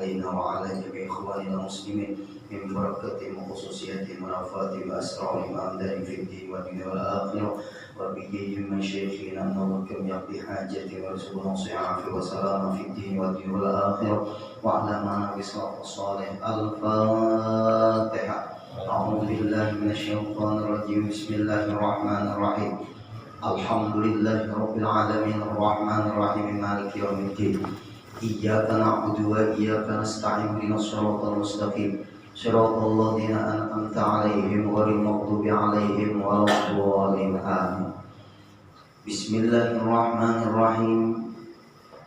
علينا وعلى جميع إخواننا المسلمين من بركة وخصوصية منافات وأسرار وأمداد في الدين والدنيا والآخرة وبجيد من شيخنا أنه كم يقضي حاجة ورزقنا صياعة وسلامة في الدين والدنيا والآخرة وعلى ما بصلاة الصالح. الفاتحة. أعوذ بالله من الشيطان الرجيم. بسم الله الرحمن الرحيم. الحمد لله رب العالمين الرحمن الرحيم مالك يوم الدين. إياك نعبد وإياك نستعين اهدنا الصراط المستقيم صراط الذين أنعمت عليهم غير المغضوب عليهم ولا الضالين آمين. بسم الله الرحمن الرحيم.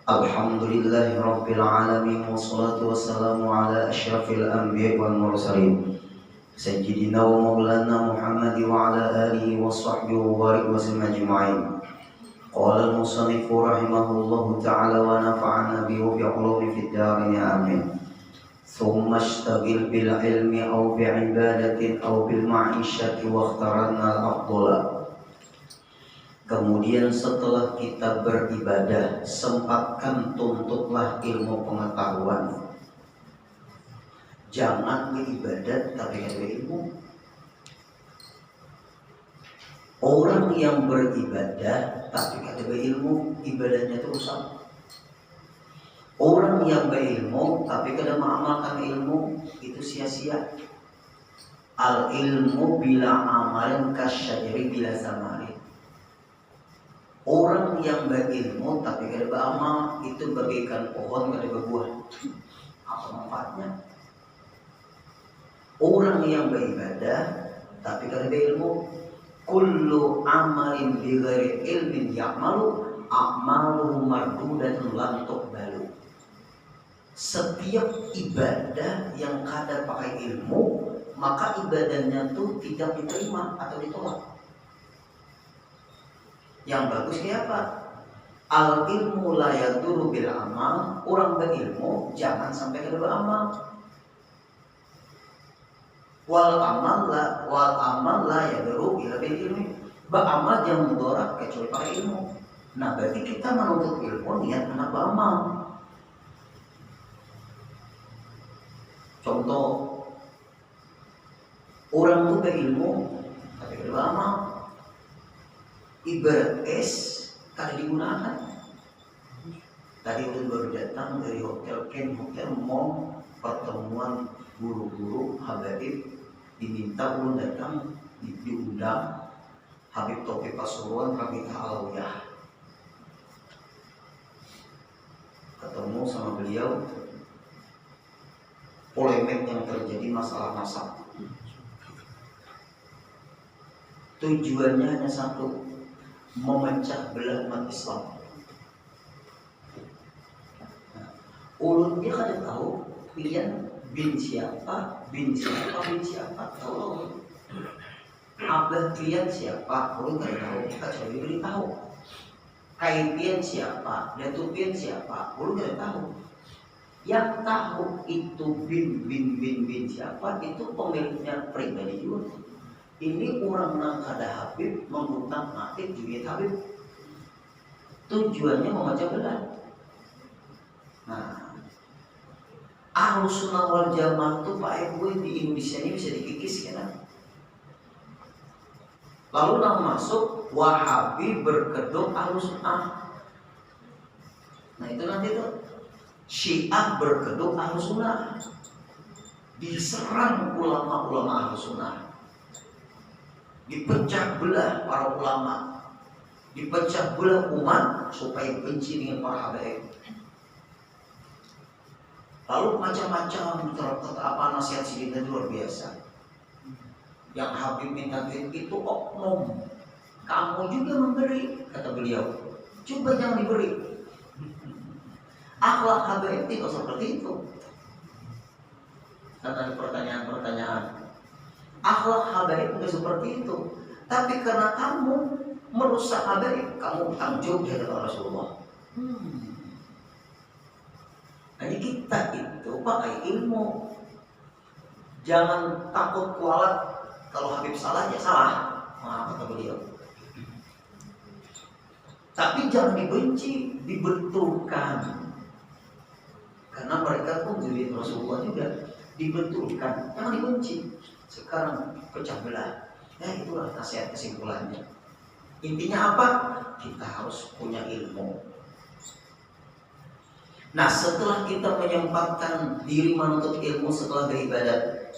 الحمد لله رب العالمين والصلاة والسلام على أشرف الأنبياء والمرسلين سيدنا ومولانا محمد وعلى آله وصحبه وبارك وسلم أجمعين. قال المصنف رحمه الله تعالى ونفعنا به بعلومه في الدارين آمين. ثم اشتغل بالعلم أو بعبادة أو بالمعيشة واخترنا الأفضل. Kemudian setelah kita beribadah, sempatkan tuntutlah ilmu pengetahuan. Jangan beribadat tapi gak ada ilmu. Orang yang beribadah tapi gak ada ilmu, ibadahnya itu rusak. Orang yang berilmu tapi kada mengamalkan ilmu, itu sia-sia. Al ilmu bila amalan kasyajari bila samari. Orang yang berilmu tapi kada beramal, itu bagaikan pohon kada berbuah. Apa manfaatnya? Orang yang beribadah tapi kada berilmu, kullu amalin bighairi ilmin ya'malu a'maluhu mardudatun lam tuqbalu. Setiap ibadah yang kada pakai ilmu, maka ibadahnya itu tidak diterima atau ditolak. Yang bagus kayak apa? Al ilmu la yadurru bil amal. Orang berilmu jangan sampai kada beramal. Wal amal la yadurru illa bil ilmi. Beramal jangan mudarat kecuali pakai ilmu. Nah, berarti kita menuntut ilmu niat anak beramal. Contoh, orang tuh berilmu tapi kada beramal. Ibarat es kada digunakan. Tadi udah baru datang dari hotel mau pertemuan guru-guru Habib, diminta ulun datang, diundang Habib Taufik Pasuruan Rabita Alawiyah. Ketemu sama beliau, polemik yang terjadi masalah nasab. Tujuannya hanya satu, memecah belah umat Islam. Ulun dia kada tahu pilihan bin siapa, tahu. Abah pilihan siapa, ulun kada tahu, kecuali beritahu. Kaipian siapa, datupian siapa, ulun kada tahu. Yang tahu itu bin siapa, itu pemiliknya pribadi juga. Ini orang nang kada Habib mengutang atik jumiat Habib. Tujuannya memecah belah. Nah, Ahlus Sunnah wal Jamaah itu Pak Ibu di Indonesia ini bisa dikikis kan? Lalu nang masuk Wahabi berkedok Ahlus Sunnah. Nah itu nanti tuh Syiah berkedok Ahlus Sunnah. Diserang ulama-ulama Ahlus Sunnah. Dipecah belah para ulama, dipecah belah umat supaya benci dengan para habaib. Lalu macam-macam nasihat sidina luar biasa. Yang Habib minta duit itu oknum. Kamu juga memberi, kata beliau. Coba jangan diberi. Akhlak habaib tidak seperti itu. Kata pertanyaan-pertanyaan. Akhlak habaib bukan seperti itu. Tapi karena kamu merusak habaib, kamu tanggung di hadapan Rasulullah. Jadi kita itu pakai ilmu. Jangan takut kualat. Kalau Habib salah ya salah. Kata beliau. Tapi jangan dibenci, dibetulkan. Karena mereka pun zuriat Rasulullah juga dibetulkan, jangan dibenci. Sekarang pecah belah. Ya itulah nasihat kesimpulannya. Intinya apa? Kita harus punya ilmu. Nah, setelah kita menyempatkan diri menuntut ilmu setelah beribadat,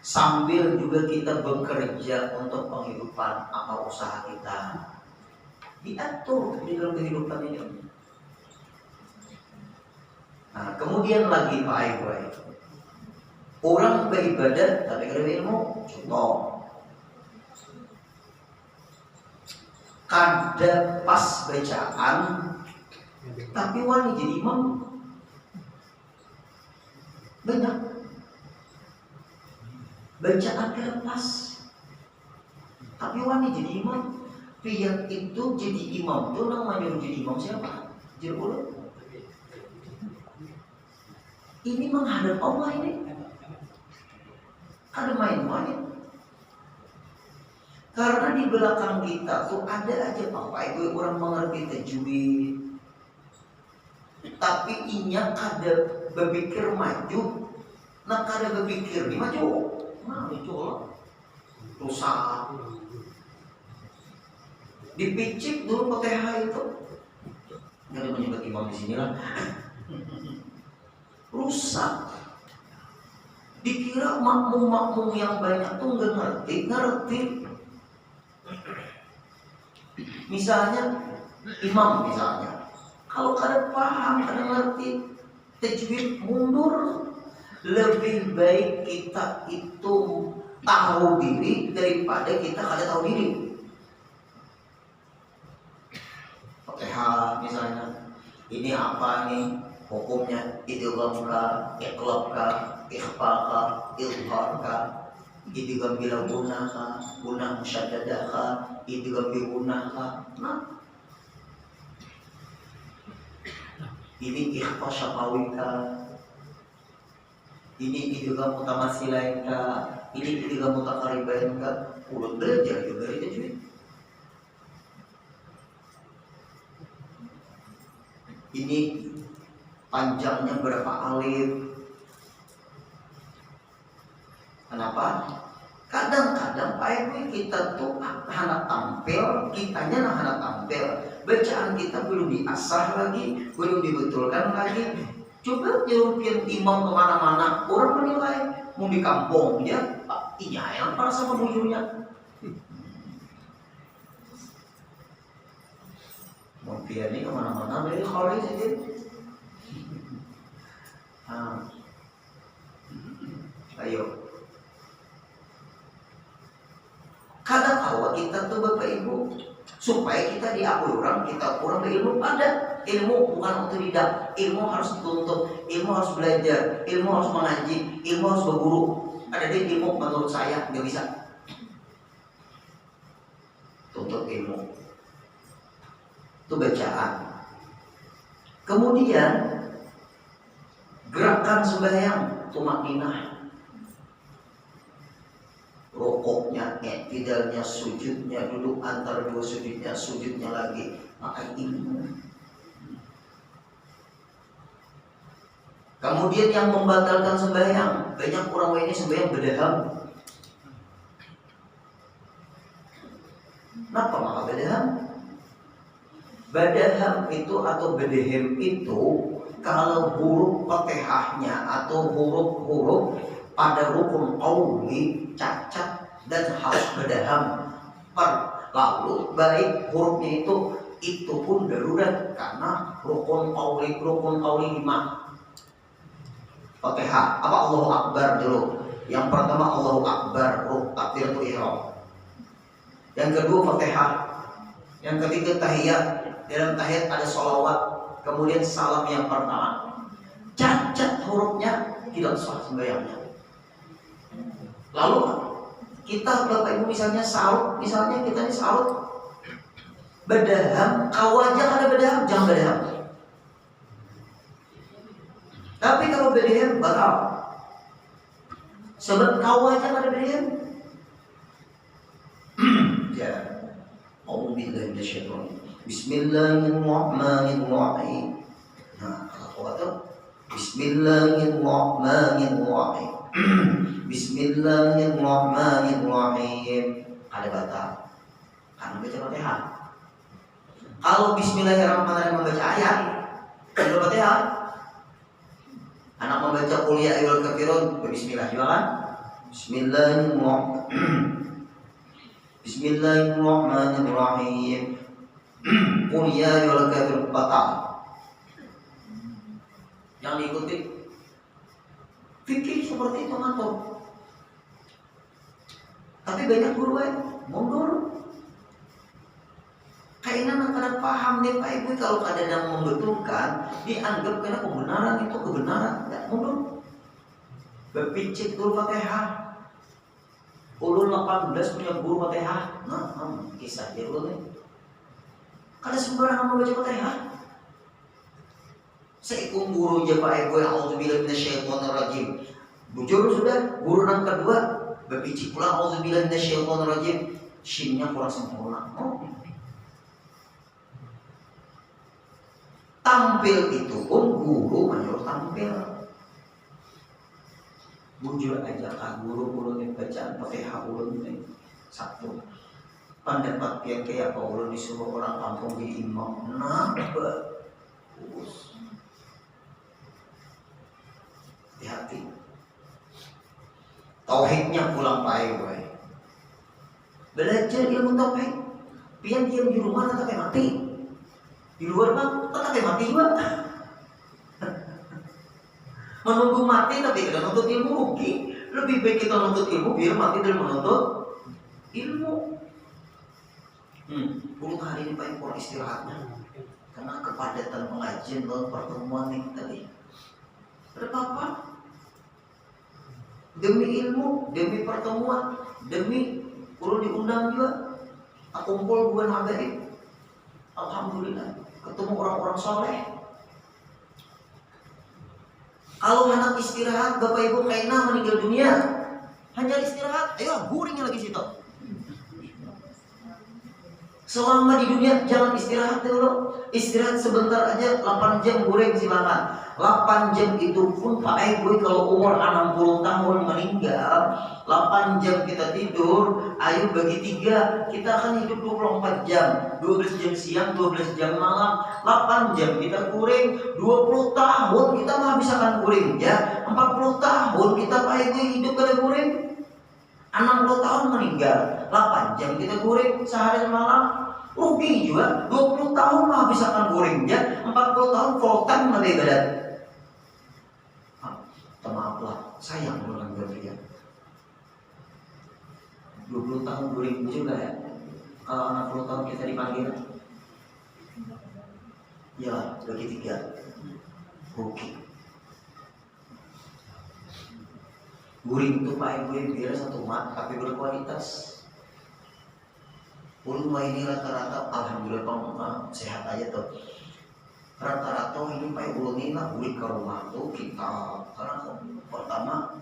sambil juga kita bekerja untuk penghidupan apa usaha kita, diatur di dalam kehidupan ini. Nah, kemudian lagi Pak Ibu, orang beribadat tapi ada ilmu. Contoh, kada pas bacaan tapi wani jadi imam. Banyak bacaan kada pas tapi wani jadi imam. Pihak itu jadi imam itu namanya jadi imam siapa? Jadi ulama. Ini menghadap Allah ini. Ada main-main. Karena di belakang kita tuh ada aja Bapak Ibu orang mengerti tajwid, tapi inya kada berpikir maju, nak kada berpikir di maju, nah itu lah rusak. Dipicik dulu PTH itu, nggak ada menyebut imam di sini lah, rusak. Dikira makmum-makmum yang banyak tuh nggak ngerti. Misalnya imam kalau kada paham, kada ngerti tajwid, mundur. Lebih baik kita itu tahu diri daripada kita kada tahu diri. Fatihah misalnya, ini apa nih hukumnya? Idgham ka, iqlab ka, ikhfa ka, izhar ka, idgham bila gunnah ka, gunnah musyaddadah ka, idgham bi gunnah ka. Nah, ini ikhfa syafawi ka, ini idgham mutamatsilain ka, ini idgham mutaqaribain ka. Udah belajar juga itu cuy. Ini panjangnya berapa alif. Kenapa? Kadang-kadang Pak Ibu kita tuh anak tampil, kitanya anak tampil, bacaan kita belum diasah lagi, belum dibetulkan lagi. Coba nyurupin imam kemana-mana, orang menilai mau di kampung ya, iya yang para sama bujurnya. Mau ini kemana-mana dari khalid saja. Ayo. Kadang kala kita tuh Bapak Ibu, supaya kita diakui orang, kita kurang berilmu. Ada ilmu bukan otodidak, ilmu harus dituntut, ilmu harus belajar, ilmu harus mengaji, ilmu harus berguru. Ada deh ilmu menurut saya nggak bisa. Tuntut ilmu itu bacaan. Kemudian gerakan sembahyang tumakninah, rukuknya, i'tidalnya, sujudnya, duduk antara dua sujudnya, sujudnya lagi, maka ilmu. Kemudian yang membatalkan sembahyang, banyak orang ini sembahyang bedaham. Kenapa maka bedaham? Badaham itu atau bedehem itu kalau huruf Fatihahnya atau huruf-huruf pada rukun qauli cacat dan harus bedaham. Lalu baik hurufnya itu pun darurat karena rukun qauli 5. Fatihah apa Allahu Akbar dulu. Yang pertama Allahu Akbar, takbiratul ihram. Yang kedua Fatihah. Yang ketiga tahiyat. Dalam tahiyat ada sholawat, kemudian salam yang pertama. Cacat hurufnya, tidak sah sembahyangnya. Lalu kita Bapak Ibu misalnya saut, misalnya kita ini saut bedaham, kau aja kada bedaham, jangan bedaham. Tapi kalau bedaham batal. Sebab kau aja kada bedaham. Ya. Auzubillahi minasyaitonir. Bismillahirrahmanirrahim. Nah, kalau itu Bismillahirrahmanirrahim. Bismillahirrahmanirrahim. Ada batal. Karena baca Fatihah. Kalau Bismillahirrahmanirrahim membaca ayat, ada Fatihah. Anak membaca Qul ya ayyuhal kafirun, Bismillah juga kan? Bismillahirrahmanirrahim. Qul ya ayyuhal kafirun batal. Yang diikuti fikih seperti itu ngantuk. Tapi banyak guru mundur. Kayaknya kadang paham nih Pak Ibu kalau kadang membetulkan dianggap karena kebenaran itu kebenaran, tidak mundur. Berpicik guru Fatihah. Ulun 18 punya guru Fatihah. Nah, kisah dia ulun nih. Kada sembarangan membaca Fatihah. Seikung guru aja Pak Ibu, a'udzubillahi minasyaitonirrajim. Bujur sudah, guru yang kedua berpicik pula a'udzubillahi minasyaitonirrajim. Shinnya kurang sempurna. Tampil itu pun guru menyuruh tampil. Bujur aja kak guru ulun bacaan Fatihah ulun ini satu. Pendapat yang kayak apa ulun disuruh orang kampung jadi imam. Nah, bagus. Hati-hati. Tauhidnya pulang pakai gue. Belajar ilmu tauhid. Pian diam di rumah tetap mati. Di luar bang tetap mati juga. Menunggu mati tapi kita nuntut ilmu rugi. Lebih baik kita nuntut ilmu biar mati dan menuntut ilmu. Puluh hari ini paling kurang istirahatnya. Karena kepadatan pengajian dan pertemuan nih tadi. Ada apa? Demi ilmu, demi pertemuan, demi perlu diundang juga. Aku kumpul bukan habaib. Alhamdulillah ketemu orang-orang soleh. Kalau anak istirahat, Bapak Ibu kayaknya meninggal dunia. Hanya istirahat, ayo guringnya lagi situ. Selama di dunia jangan istirahat dulu. Istirahat sebentar aja 8 jam goreng silakan. 8 jam itu pun Pak Ibu kalau umur 60 tahun meninggal, 8 jam kita tidur, ayo bagi 3, kita akan hidup 24 jam. 12 jam siang, 12 jam malam, 8 jam kita goreng, 20 tahun kita menghabiskan goreng ya. 40 tahun kita Pak Ibu hidup kada goreng. 60 tahun meninggal, 8 jam kita goreng sehari malam. Rugi juga, 20 tahun menghabiskan goreng ya. 40 tahun full time lebih badan. Maaflah, sayang orang berpikir 20 tahun goreng juga ya. Kalau 60 tahun kita dipanggil ya bagi 3 rugi. Guring itu Pak Ibu biar satu mat tapi berkualitas. Ulun ini rata-rata alhamdulillah sehat aja tuh. Rata-rata ini Pak Ibu ini lah guring ke rumah tuh kita karena pertama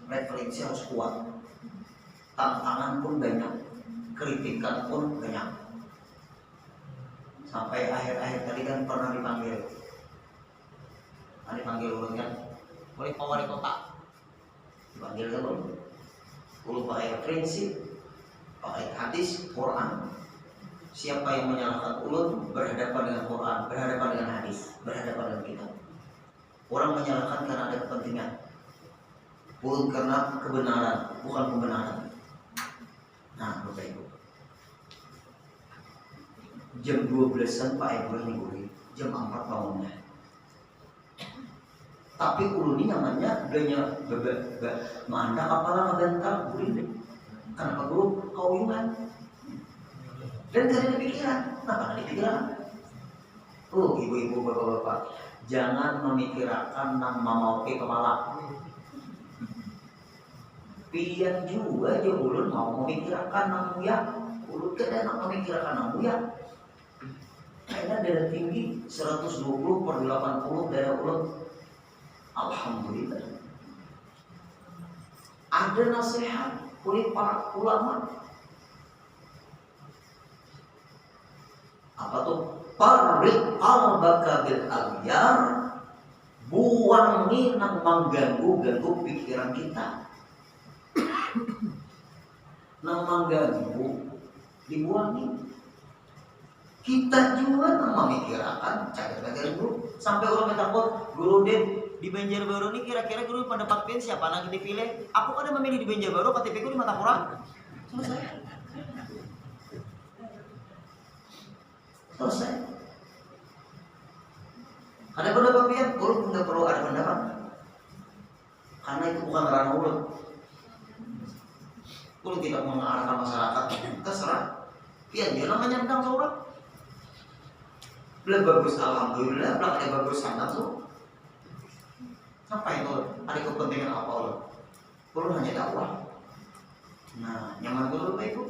referensi harus kuat. Tantangan pun banyak, kritikan pun banyak. Sampai akhir-akhir tadi kan pernah dipanggil. Dipanggil ulun kan, boleh ke wali kota. Dipanggil kan ulun pakai referensi, pakai hadis, Quran. Siapa yang menyalahkan ulun berhadapan dengan Quran, berhadapan dengan hadis, berhadapan dengan kitab. Orang menyalahkan karena ada kepentingan. Ulun karena kebenaran, bukan pembenaran. Nah, Bapak Ibu. Jam 12-an Pak Ibu ini gurih, jam 4 bangunnya. Tapi ulun ini namanya ganya manda kepala ngegantal gurih deh. Kenapa guru kauyuhan? Dan gak ada pikiran. Kenapa ada pikiran? Ibu-ibu, bapak-bapak, jangan memikirkan nama mau ke kepala. Pian juga aja ulun mau memikirkan namu ya. Ulun kan enak memikirkan namu ya. Kayaknya darah tinggi 120/80 darah ulun. Alhamdulillah. Ada nasihat oleh para ulama. Apa tuh? Farriq qalbaka bil aghyar buangi nang mengganggu pikiran kita. Nang mengganggu dibuangi. Kita juga nang memikirkan cara-cara guru. Sampai orang takut guru deh di Banjarbaru ini kira-kira guru pendapat pilih siapa lagi dipilih? Aku ada memilih di Banjarbaru, KTP ku di Matapura. Selesai. Ada pendapat pihak, guru nggak perlu ada pendapat, karena itu bukan ranah ulun. Ulun tidak mengarahkan masyarakat, terserah. Pihak dia namanya tentang seorang. Belah bagus, alhamdulillah, belah ada bagus sangat tuh. Apa itu? Ada kepentingan apa ulun? Ulun hanya dakwah. Nah, nyaman dulu Bapak Ibu.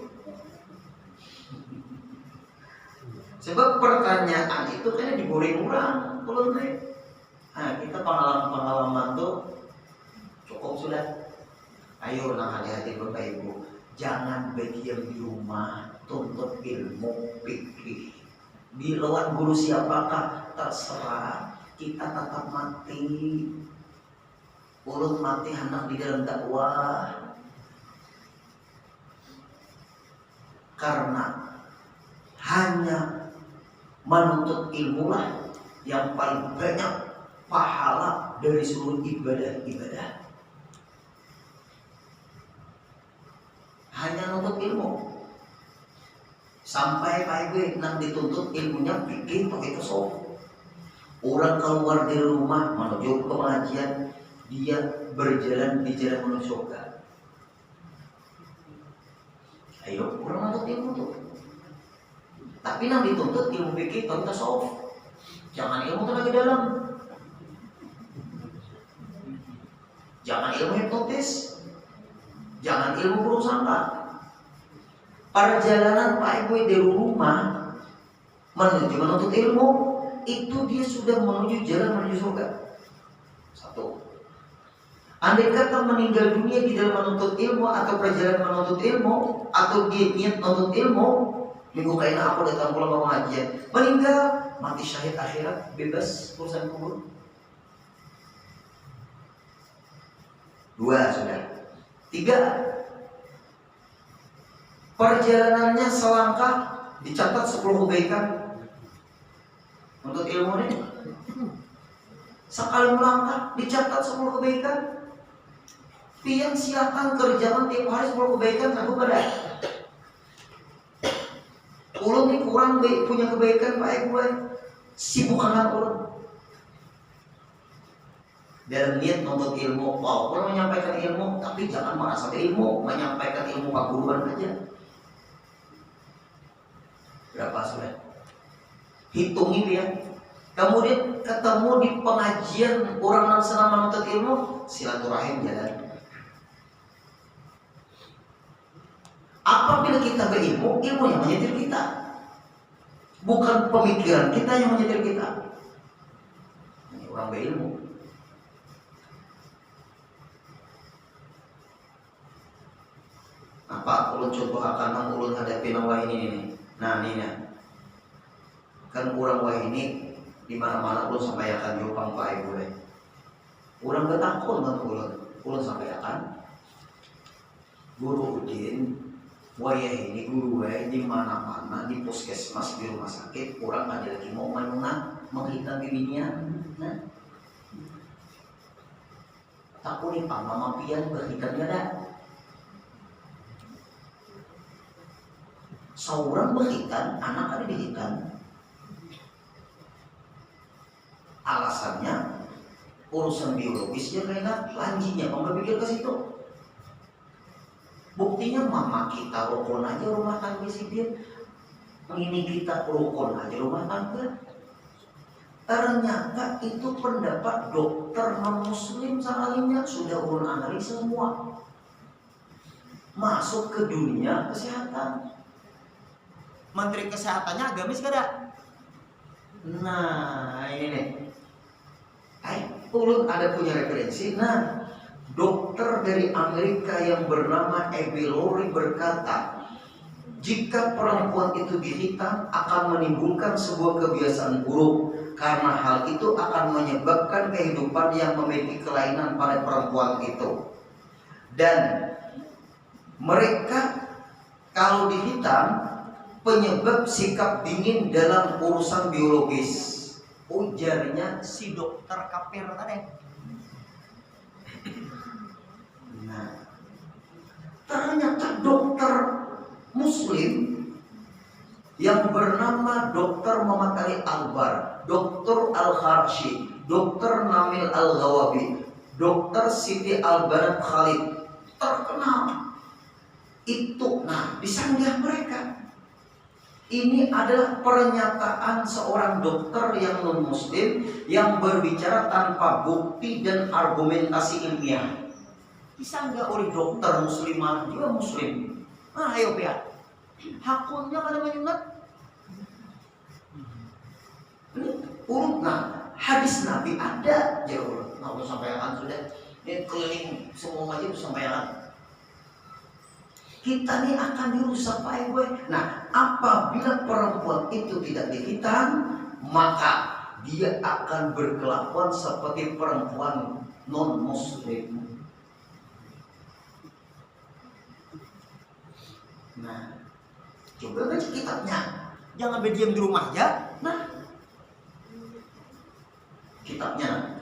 Sebab pertanyaan itu kayaknya diboring orang, ulun deh. Nah, kita pengalaman tuh cukup sudah. Ayo nah hati-hati Bapak Ibu. Jangan berdiam di rumah, tuntut ilmu, pikir. Di luar guru siapakah terserah, kita tetap mati. Ulun mati hendak di dalam dakwah. Karena hanya menuntut ilmu lah yang paling banyak pahala dari seluruh ibadah-ibadah. Hanya menuntut ilmu. Sampai Pak Ibu nang dituntut ilmunya bikin pakai tasawuf. Orang keluar dari rumah menuju ke pengajian, dia berjalan di jalan menuju surga. Ayo, orang menuntut ilmu tuh. Tapi nang dituntut ilmu fikih atau tasawuf. Jangan ilmu tenaga dalam. Jangan ilmu hipnotis. Jangan ilmu buruk sangka. Perjalanan Pak Ibu dari rumah menuju menuntut ilmu, itu dia sudah menuju jalan menuju surga. Satu. Andai kata meninggal dunia di dalam menuntut ilmu atau perjalanan menuntut ilmu, atau dia niat menuntut ilmu, minggu kayaknya aku datang pulang ke pengajian, meninggal mati syahid akhirat, bebas urusan kubur. Dua sudah. Tiga. Perjalanannya selangkah dicatat 10 kebaikan untuk ilmu ini. Sekali melangkah dicatat 10 kebaikan. Pian silakan kerjakan tiap hari 10 kebaikan satu pada. Ulun ini kurang punya kebaikan Pak Ibu. Sibukan ulun. Dalam niat menuntut ilmu, walaupun menyampaikan ilmu, tapi jangan merasa ilmu, menyampaikan ilmu keguruan aja. Berapa sudah? Hitung itu ya. Kemudian ketemu di pengajian orang yang senang menuntut ilmu, silaturahim jalan. Apabila kita berilmu, ilmu yang menyetir kita, bukan pemikiran kita yang menyetir kita. Ini orang berilmu. Apa ulun contoh akan ulun hadapi nawa ini nih. Nah ini nih. Kan orang wah ini di mana-mana ulun sampaikan jopang Pak Ibu. Urang ketakut kan ulun sampaikan. Guru Udin, wayah ini guru di mana-mana di puskesmas di rumah sakit, orang ada lagi mau menghitam bibinya. Nah, takut nih pak mama pian berhitamnya ada. Seorang berhitam, anak ada dihitam. Alasannya urusan biologisnya karena lanjinya, kamu pikir ke situ. Buktinya mama kita rukun aja rumah tangga si dia, ini kita rukun aja rumah tangga. Ternyata itu pendapat dokter non muslim lainnya sudah ulun analisa semua, masuk ke dunia kesehatan. Menteri kesehatannya agamis gak ada. Nah ini nih, ulun ada punya referensi. Nah, dokter dari Amerika yang bernama Abby Lori berkata, jika perempuan itu dihitam akan menimbulkan sebuah kebiasaan buruk. karena hal itu akan menyebabkan kehidupan yang memiliki kelainan pada perempuan itu. Dan mereka kalau dihitam penyebab sikap dingin dalam urusan biologis, ujarnya si dokter kafir tadi. Nah, ternyata dokter muslim yang bernama Dr. Muhammad Ali Akbar, Dr. Al-Kharshi, Dr. Namil Al-Ghawabi, Dr. Siti Al-Banat Khalid terkenal itu. Nah, disanggah mereka. Ini adalah pernyataan seorang dokter yang non-muslim yang berbicara tanpa bukti dan argumentasi ilmiah. Disanggah oleh dokter muslimah juga muslim. Nah, ayo pihak. Hakunnya kada menyunat. Ini urut. Nah, hadis Nabi ada. Ya Allah, aku sampaikan sudah. Ini keliling semua majlis sampaikan. Kita ini akan dirusak Pak Gue. Nah, apabila perempuan itu tidak dihitan, maka dia akan berkelakuan seperti perempuan non-muslim. Nah, coba baca kitabnya. Jangan berdiam di rumah aja. Nah, kitabnya.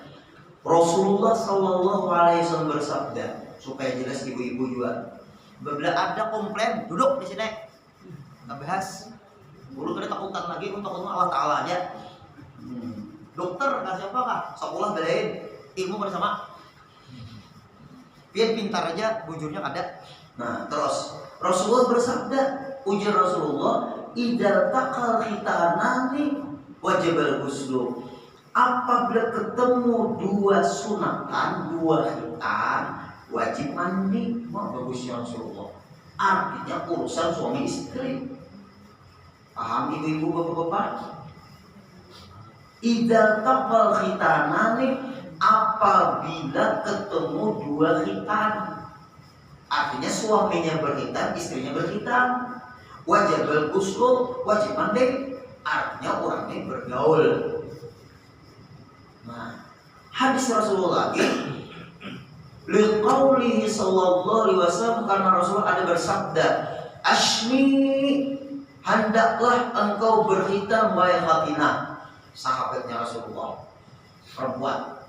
Rasulullah SAW bersabda, supaya jelas ibu-ibu juga. Bila ada komplain, duduk di sini. Kita bahas. Dulu kita takutan lagi untuk Allah Ta'ala aja. Dokter kasih apa kah? Sekolah belain ilmu pada sama. Biar pintar aja, bujurnya ada. Nah, terus Rasulullah bersabda, ujar Rasulullah, idza taqal khitanani wajib al-ghuslu. Apabila ketemu dua sunatan, dua khitan, wajib mandi. Wah, bagusnya Rasulullah. Artinya urusan suami istri. Paham ibu-ibu bapak-bapak? Idza taqal khitanani, apabila ketemu dua khitan. Artinya suaminya berkhitan, istrinya berkhitan. Wajib al-ghuslu, wajib mandi. Artinya orangnya bergaul. Nah, hadis Rasulullah lagi liqaulihi sallallahu alaihi wasallam, karena Rasulullah ada bersabda, Ashmi, hendaklah engkau berkhitan wahai Fatimah, sahabatnya Rasulullah, perempuan.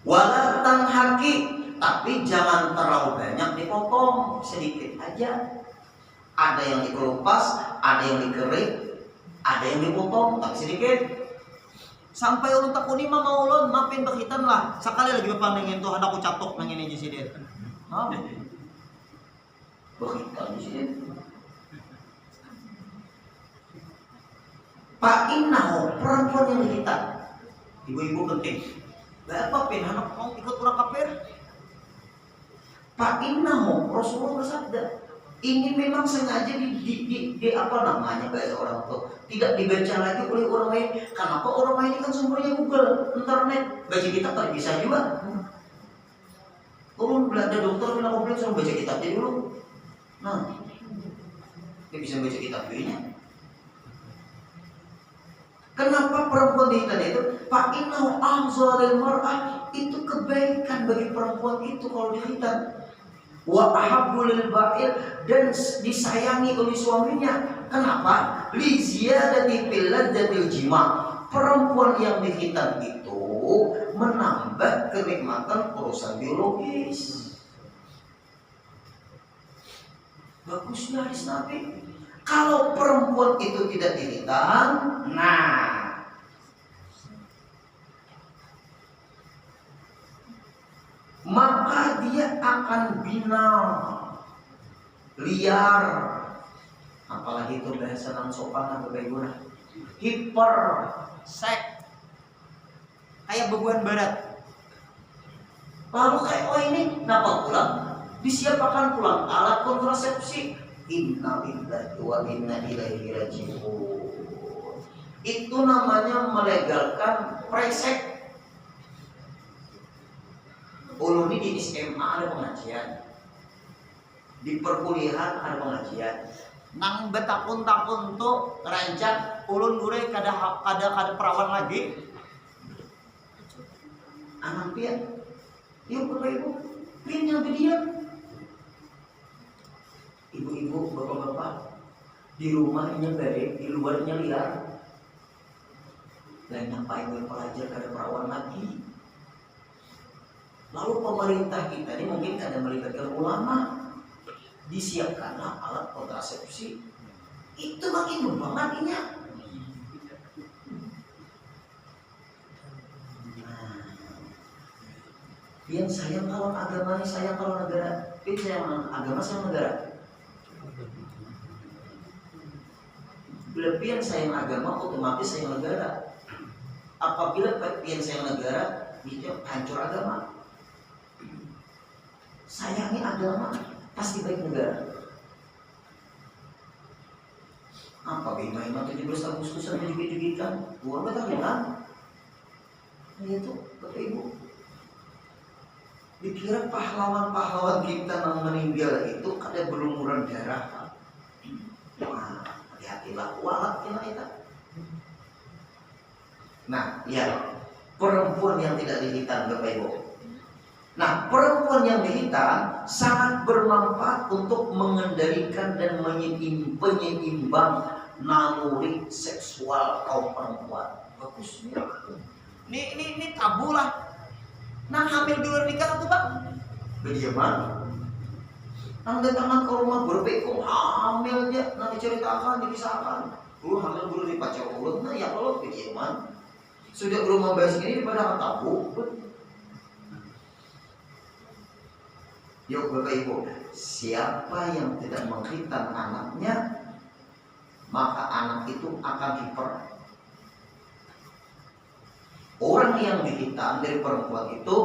Wala tanhaki, tapi jangan terlalu banyak dipotong, sedikit aja. Ada yang dikelupas, ada yang dikerik, ada yang dipotong, tapi sedikit. Sampai ulun takuni mah mau ulun maafin berkhitan lah. Sekali lagi bapak nengin tuh anakku catok nengin aja sih dia. Berkhitan di sini. Pak Innaho, perempuan yang berkhitan. Ibu-ibu penting. Bapak pin anak mau ikut orang kafir. Pak Innaho, Rasulullah bersabda, ini memang sengaja di apa namanya bahasa orang tuh tidak dibaca lagi oleh orang lain. Kenapa? Orang lain kan sumbernya Google, internet. Baca kitab tak bisa juga. Turun ada dokter bilang komplit suruh baca kitabnya dulu. Nah, dia bisa baca kitab ini. Kenapa perempuan dihitan itu? Pak Innahu amzalil mar'ah, itu kebaikan bagi perempuan itu kalau dihitan. Wa ahabbul ba'il, dan disayangi oleh suaminya. Kenapa? Li ziyadati fil ladzatil jima'. Perempuan yang dihitan itu menambah kenikmatan urusan biologis. Bagusnya hadis Nabi. Kalau perempuan itu tidak dihitan, nah, maka dia akan binal, liar, apalagi itu bahasa non sopan atau bagaimana, hiper, seks, kayak bebuan barat. Lalu kayak oh ini kenapa pulang? Disiapkan pulang alat kontrasepsi. Inna lillahi wa inna ilaihi raji'un. Itu namanya melegalkan presek. Ulun ini di SMA ada pengajian, di perkuliahan ada pengajian. nang betapun-tapun tuh rancak ulun gure kada perawan lagi anak pian yuk bapak ibu pian yang berdiam ibu-ibu bapak-bapak di rumahnya baik di luarnya liar dan ngapain gue pelajar kada perawan lagi. Lalu pemerintah kita ini mungkin kada melibatkan ulama, disiapkanlah alat kontrasepsi, itu makin berbangat ini. Pian sayang kalau agama ini sayang kalau negara, pian sayang agama sayang negara. Bila pian sayang agama otomatis sayang negara. Apabila pian sayang negara, itu hancur agama. Sayangi agama pasti baik negara. Apa bima 17 Agustusan menjugit-jugitkan uang betul kan? Nah itu Bapak Ibu. Dikira pahlawan-pahlawan kita yang meninggal itu kada berlumuran darah. Wah, hati-hatilah walat kita itu. Nah, ya perempuan yang tidak dihitan Bapak Ibu. Nah, perempuan yang dihitan sangat bermanfaat untuk mengendalikan dan penyeimbang naluri seksual kaum perempuan. Bagus nih. Ini tabu lah. Nah, hamil di luar nikah tuh Bang. Bagaimana? Nang datangan ke rumah berbekong hamil aja, nanti ceritakan, dikisahkan. Hamil dulu di pacar ulut, nah ya kalau bagaimana? Sudah rumah bahas ini daripada tabu. Yuk Bapak Ibu, siapa yang tidak menghitan anaknya, maka anak itu akan hiper. Orang yang dihitan dari perempuan itu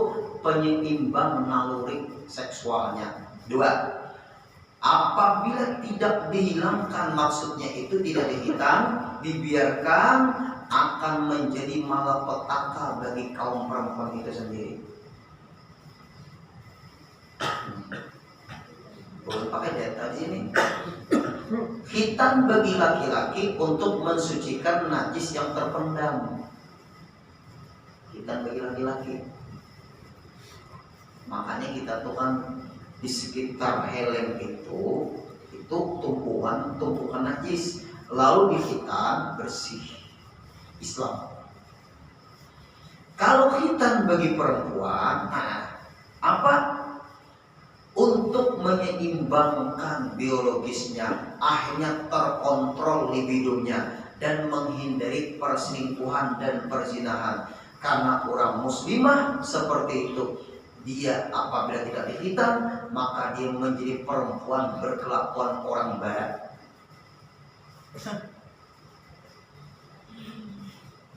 penyeimbang naluri seksualnya. 2. Apabila tidak dihilangkan, maksudnya itu tidak dihitan, dibiarkan, akan menjadi malapetaka bagi kaum perempuan itu sendiri. Boleh pakai data di sini. Hitan bagi laki-laki untuk mensucikan najis yang terpendam. Hitan bagi laki-laki. Makanya kita tuh kan di sekitar helm itu tumpukan najis. Lalu dihitan bersih. Islam. Kalau hitan bagi perempuan, apa? Untuk menyeimbangkan biologisnya, akhirnya terkontrol libidonya dan menghindari perselingkuhan dan perzinahan. Karena orang muslimah seperti itu, dia apabila tidak dihitan, maka dia menjadi perempuan berkelakuan orang barat.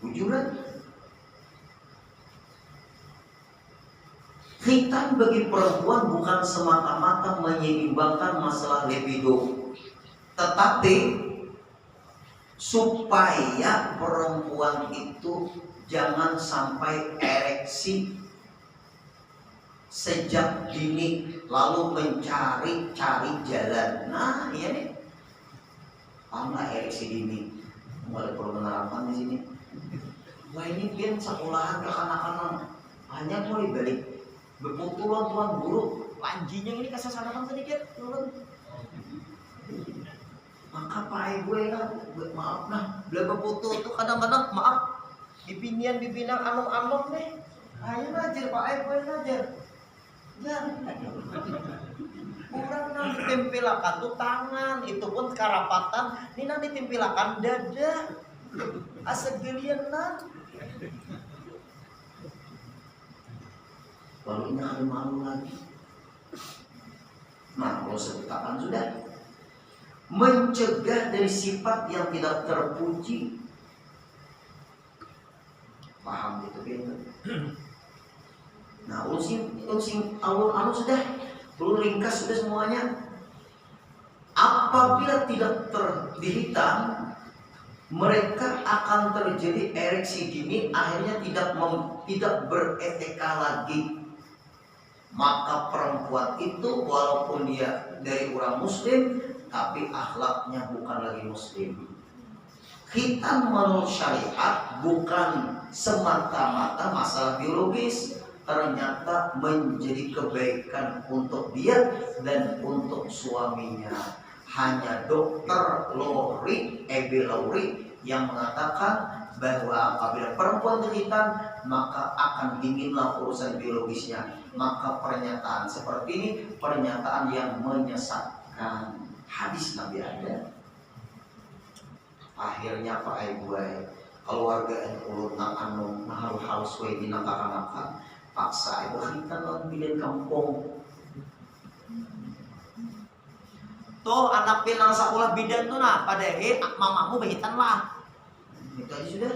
Bujuran. Khitan bagi perempuan bukan semata-mata menyeimbangkan masalah libido, tetapi supaya perempuan itu jangan sampai ereksi sejak dini, lalu mencari-cari jalan. Nah, iya nih, apa ereksi dini? Mulai penerapan di sini. Wah ini pian sekolahan kekanak-kanak, hanya mulai balik. Beputulan tuan guru, lanjinya ini kesasanakan sedikit, turun. Maka pak ibu ya, maaf nah, bila beputu tuh kadang-kadang maaf, dipinian anom-anom nih, ayo ngajar pak ibu ngajar, jangan. Orang nang ditempilakan tuh tangan, itu pun karapatan, ini nang ditempilakan dada, asegelian nang. Lalu ini ada malu lagi. Nah, kalau sebutakan sudah mencegah dari sifat yang tidak terpuji. Paham gitu kan? Nah, awal sudah, perlu ringkas sudah semuanya. Apabila tidak dihitam, mereka akan terjadi ereksi dini, akhirnya tidak beretika lagi. Maka perempuan itu walaupun dia dari orang muslim, tapi akhlaknya bukan lagi muslim. Khitan menurut syariat bukan semata-mata masalah biologis, ternyata menjadi kebaikan untuk dia dan untuk suaminya. Hanya dokter Ebi Lowry yang mengatakan bahwa apabila perempuan berkhitan maka akan dinginlah urusan biologisnya. Maka pernyataan seperti ini pernyataan yang menyesatkan. Hadis Nabi ada. Akhirnya Pak Ibu keluarga ulun nang anu halus we dina kakanakan paksa ibu khitan lan bilen kampung. Tuh anak pinang sekolah bidan tuh nah padehe mamamu behitan lah. Itu aja sudah.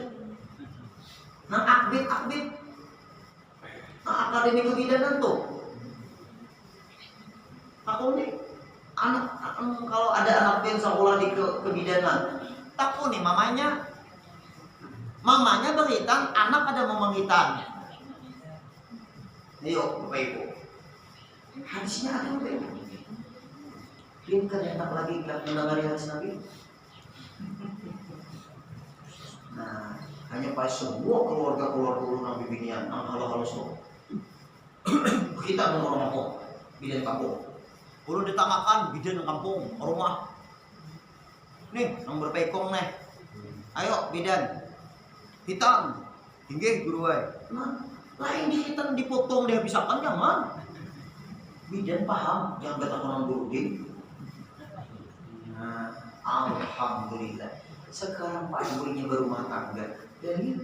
Nah akbit. Nah akademi kebidanan tuh. Aku nih anak kalau ada anak pinang sekolah di kebidanan, takut nih mamanya berhitan, anak ada mau menghitan. Yuk Bapak Ibu. Hadisnya ada Bapak Ibu. Dia kan enak lagi mendengar hadis Nabi. Nah, hanya pas semua keluarga dulu Nabi binian, halus tuh. Kita mau rumah kok, bidan kampung. Perlu ditamakan bidan kampung, rumah. Nih, yang berpekong nih. Ayo bidan. Hitam. Tinggi guru wae. Nah, lain di hitam dipotong dihabiskan jangan. Bidan paham, jangan kata orang guru din. Nah, alhamdulillah. Sekarang Pak Ibunya berumah tangga. Dari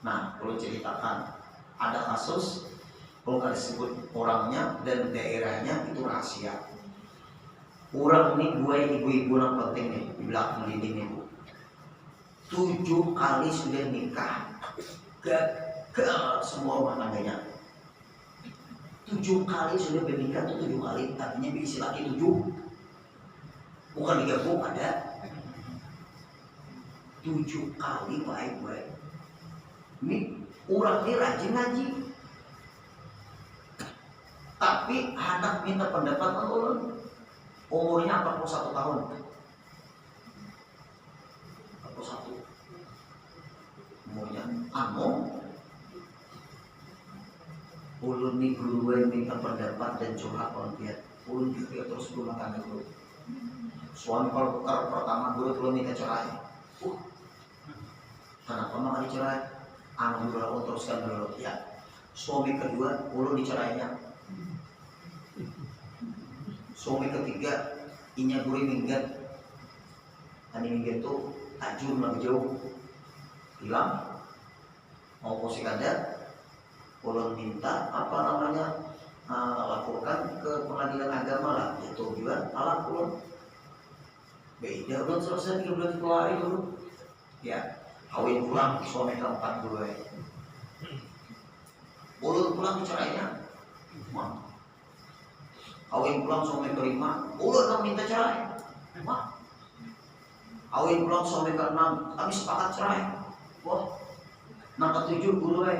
nah, kalau ceritakan ada kasus kalau disebut orangnya dan daerahnya itu rahasia. Orang ini dua ibu-ibu yang penting nih di belakang dinding ibu. 7 kali sudah nikah, gagal semua rumah tangganya. 7 kali sudah bernikah tuh 7 kali, artinya diisi lagi 7. Bukan digabung ada 7 kali baik-baik. Ini orang ini rajin ngaji, tapi anak minta pendapat ulun. Umurnya 41 tahun. 41. Umurnya ulun nih guru yang minta pendapat dan curhat konflik. Ulun juga terus rumah tangga dulu. Suami pertama dulu minta cerai. Kenapa mah dicerai? Alhamdulillah ulun teruskan dulu ya. Suami kedua ulun dicerainya. Suami ketiga inya guru minggat. Tadi minggat tuh tajur lebih jauh. Hilang. Mau posisi ada. Ulun minta laporkan ke pengadilan agama lah, itu juga alat ulun. Beda ulun selesai 3 bulan keluarin dulu. Ya, kawin pulang suami keempat dulu ya. Ulun pulang dicerainya. Kawin pulang suami kelima, ulun yang minta cerai. Kawin pulang suami keenam, kami sepakat cerai. Wah, nang ke-7 dulu ya.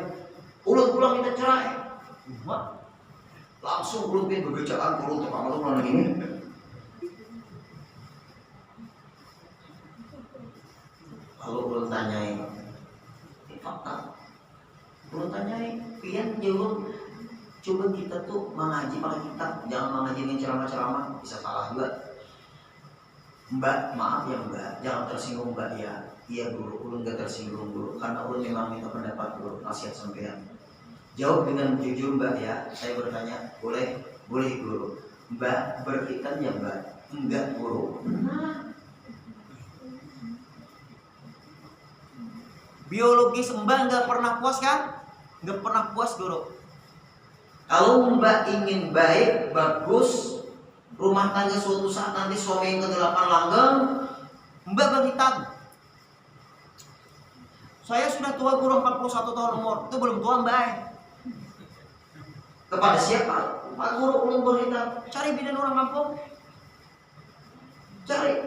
Ulun pulang minta cerai. Langsung ulun pengen berbicaraan ulun tepat malu pulang ini. Lalu ulun tanyai, fakta. Ulun tanyai, pian ulun coba kita tuh mengaji pakai kitab, jangan mengaji dengan ceramah-ceramah, bisa salah juga. Mbak, maaf ya Mbak, jangan tersinggung Mbak ya. Iya guru, ulun gak tersinggung guru, karena ulun memang minta pendapat guru, nasihat sampean. Jawab dengan jujur Mbak ya. Saya bertanya, boleh guru. Mbak berkhitan ya Mbak? Enggak guru. Biologis Mbak nggak pernah puas kan? Nggak pernah puas guru. Kalau Mbak ingin baik, bagus, rumah tangga suatu saat nanti suami yang ke-8 langgeng, Mbak berkhitan. Saya sudah tua guru 41 tahun umur, itu belum tua Mbak. Kepada siapa? Pak guru ulun berkhitan. Cari bidan orang kampung. Cari